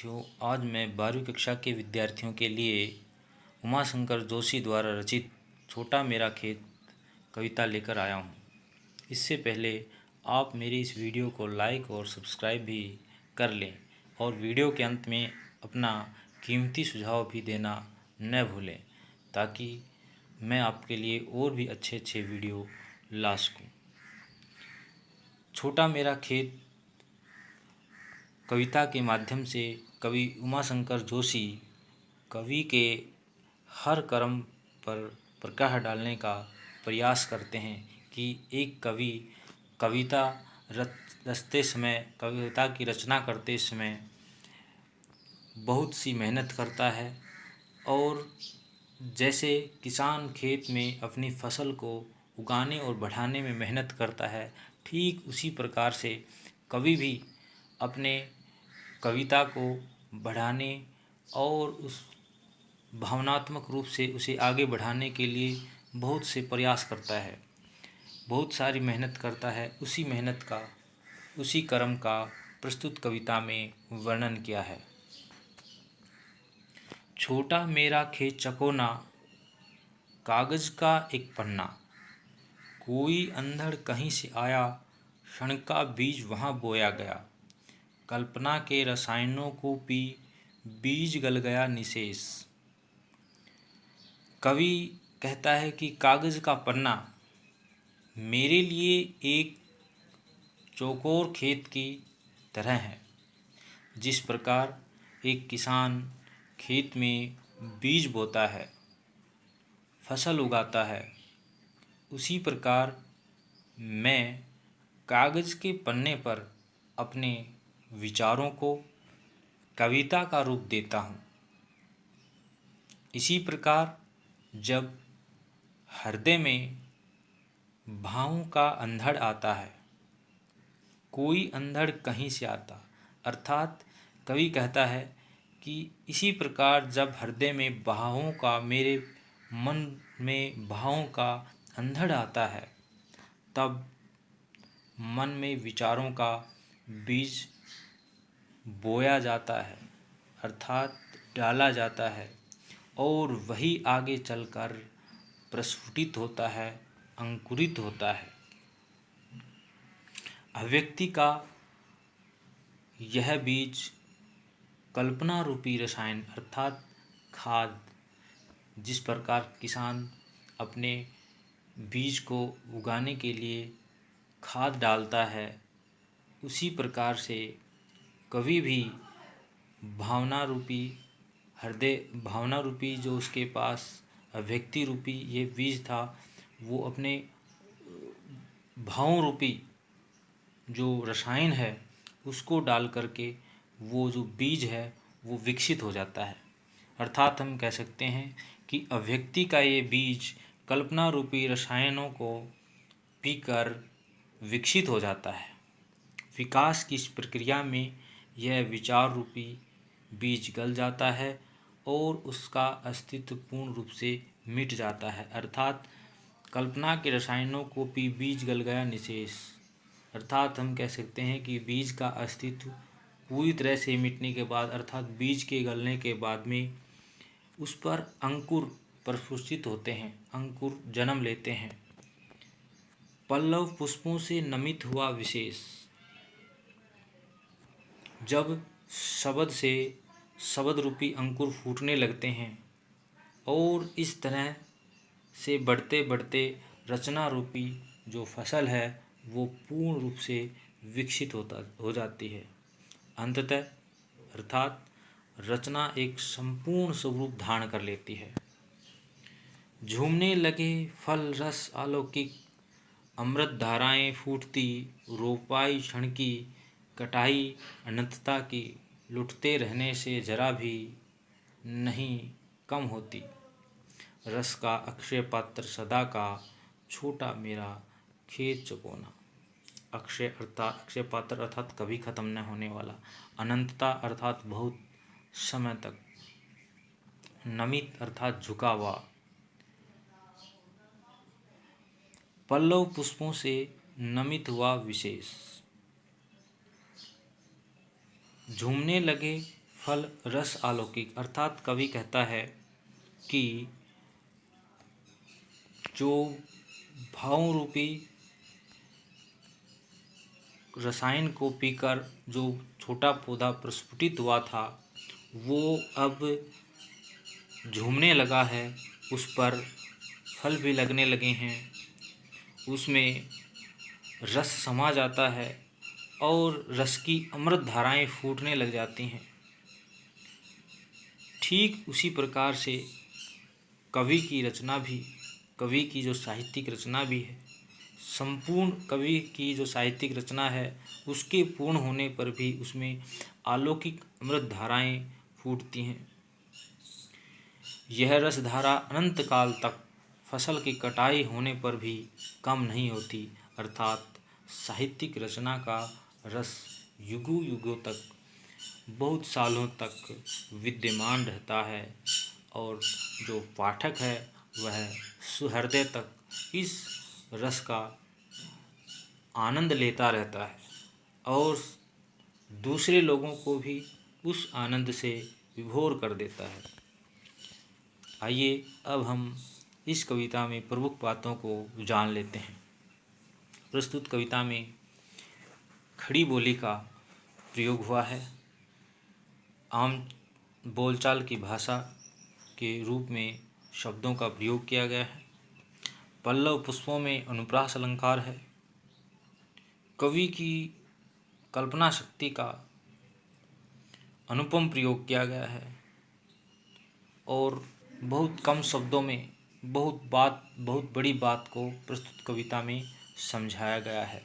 साथियों, आज मैं 12वीं कक्षा के विद्यार्थियों के लिए उमाशंकर जोशी द्वारा रचित छोटा मेरा खेत कविता लेकर आया हूँ। इससे पहले आप मेरी इस वीडियो को लाइक और सब्सक्राइब भी कर लें और वीडियो के अंत में अपना कीमती सुझाव भी देना न भूलें, ताकि मैं आपके लिए और भी अच्छे अच्छे वीडियो ला सकूँ। छोटा मेरा खेत कविता के माध्यम से कवि उमाशंकर जोशी कवि के हर कर्म पर प्रकाश डालने का प्रयास करते हैं कि एक कवि कविता रचते समय, कविता की रचना करते समय बहुत सी मेहनत करता है। और जैसे किसान खेत में अपनी फसल को उगाने और बढ़ाने में मेहनत करता है, ठीक उसी प्रकार से कवि भी अपने कविता को बढ़ाने और उस भावनात्मक रूप से उसे आगे बढ़ाने के लिए बहुत से प्रयास करता है, बहुत सारी मेहनत करता है। उसी मेहनत का, उसी कर्म का प्रस्तुत कविता में वर्णन किया है। छोटा मेरा खेत चकोना, कागज का एक पन्ना, कोई अंधड़ कहीं से आया, क्षण का बीज वहाँ बोया गया, कल्पना के रसायनों को पी बीज गल गया निशेष। कवि कहता है कि कागज का पन्ना मेरे लिए एक चौकोर खेत की तरह है। जिस प्रकार एक किसान खेत में बीज बोता है, फसल उगाता है, उसी प्रकार मैं कागज के पन्ने पर अपने विचारों को कविता का रूप देता हूँ। इसी प्रकार जब हृदय में भावों का अंधड़ आता है, कोई अंधड़ कहीं से आता, अर्थात कवि कहता है कि इसी प्रकार जब हृदय में भावों का, मेरे मन में भावों का अंधड़ आता है, तब मन में विचारों का बीज बोया जाता है, अर्थात डाला जाता है, और वही आगे चलकर प्रस्फुटित होता है, अंकुरित होता है। अभिव्यक्ति का यह बीज कल्पना रूपी रसायन अर्थात खाद, जिस प्रकार किसान अपने बीज को उगाने के लिए खाद डालता है, उसी प्रकार से कवि भी भावना रूपी भावना रूपी जो उसके पास अभिव्यक्ति रूपी ये बीज था, वो अपने भाव रूपी जो रसायन है उसको डाल करके वो जो बीज है वो विकसित हो जाता है। अर्थात हम कह सकते हैं कि अभिव्यक्ति का ये बीज कल्पना रूपी रसायनों को पीकर विकसित हो जाता है। विकास की इस प्रक्रिया में यह विचार रूपी बीज गल जाता है और उसका अस्तित्व पूर्ण रूप से मिट जाता है। अर्थात कल्पना के रसायनों को पी बीज गल गया निशेष। अर्थात हम कह सकते हैं कि बीज का अस्तित्व पूरी तरह से मिटने के बाद, अर्थात बीज के गलने के बाद में उस पर अंकुर प्रस्फुटित होते हैं, अंकुर जन्म लेते हैं। पल्लव पुष्पों से नमित हुआ विशेष, जब शब्द से शब्द रूपी अंकुर फूटने लगते हैं और इस तरह से बढ़ते बढ़ते रचना रूपी जो फसल है वो पूर्ण रूप से विकसित हो जाती है। अंततः अर्थात रचना एक संपूर्ण स्वरूप धारण कर लेती है। झूमने लगे फल रस अलौकिक, अमृत धाराएं फूटती, रोपाई क्षण की, कटाई अनंतता की, लुटते रहने से जरा भी नहीं कम होती, रस का अक्षय पात्र सदा का, छोटा मेरा खेत चकोना। अक्षय अर्थात अक्षय पात्र अर्थात कभी खत्म न होने वाला, अनंतता अर्थात बहुत समय तक, नमित अर्थात झुका हुआ, पल्लव पुष्पों से नमित हुआ विशेष। झूमने लगे फल रस अलौकिक, अर्थात कवि कहता है कि जो भाव रूपी रसायन को पीकर जो छोटा पौधा प्रस्फुटित हुआ था वो अब झूमने लगा है, उस पर फल भी लगने लगे हैं, उसमें रस समा जाता है और रस की अमृत धाराएं फूटने लग जाती हैं। ठीक उसी प्रकार से कवि की रचना भी, कवि की जो साहित्यिक रचना भी है, संपूर्ण कवि की जो साहित्यिक रचना है उसके पूर्ण होने पर भी उसमें अलौकिक अमृत धाराएं फूटती हैं। यह रस धारा अनंत काल तक फसल की कटाई होने पर भी कम नहीं होती, अर्थात साहित्यिक रचना का रस युगों युगों तक, बहुत सालों तक विद्यमान रहता है और जो पाठक है वह सुहृदय तक इस रस का आनंद लेता रहता है और दूसरे लोगों को भी उस आनंद से विभोर कर देता है। आइए अब हम इस कविता में प्रमुख बातों को जान लेते हैं। प्रस्तुत कविता में खड़ी बोली का प्रयोग हुआ है, आम बोलचाल की भाषा के रूप में शब्दों का प्रयोग किया गया है, पल्लव पुष्पों में अनुप्रास अलंकार है, कवि की कल्पना शक्ति का अनुपम प्रयोग किया गया है और बहुत कम शब्दों में बहुत बड़ी बात को प्रस्तुत कविता में समझाया गया है।